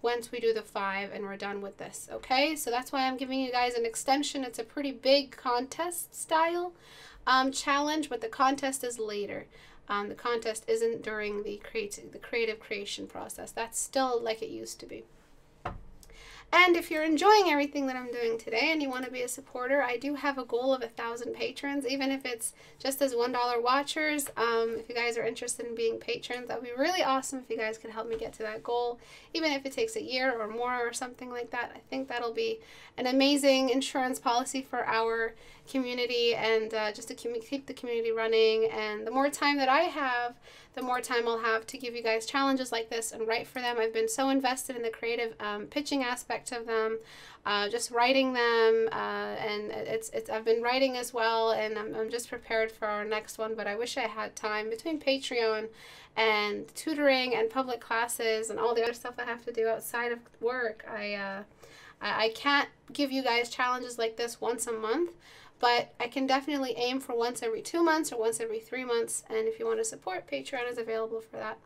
once we do the 5 and we're done with this, okay? So that's why I'm giving you guys an extension. It's a pretty big contest style challenge, but the contest is later. The contest isn't during the creative creation process. That's still like it used to be. And if you're enjoying everything that I'm doing today and you want to be a supporter, I do have a goal of 1,000 patrons, even if it's just as $1 watchers. If you guys are interested in being patrons, that would be really awesome if you guys could help me get to that goal, even if it takes a year or more or something like that. I think that'll be an amazing insurance policy for our community, and just to keep the community running. And the more time that I have, the more time I'll have to give you guys challenges like this and write for them. I've been so invested in the creative pitching aspect of them, just writing them, and I've been writing as well, and I'm just prepared for our next one. But I wish I had time between Patreon and tutoring and public classes and all the other stuff I have to do outside of work. I can't give you guys challenges like this once a month, but I can definitely aim for once every 2 months or once every 3 months. And if you want to support, Patreon is available for that.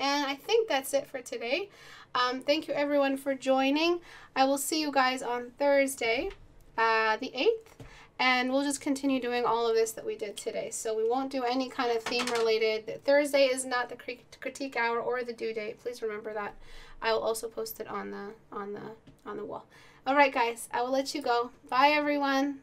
And I think that's it for today. Thank you everyone for joining. I will see you guys on Thursday, the 8th. And we'll just continue doing all of this that we did today. So we won't do any kind of theme related. Thursday is not the critique hour or the due date. Please remember that. I will also post it on the wall. All right, guys, I will let you go. Bye, everyone.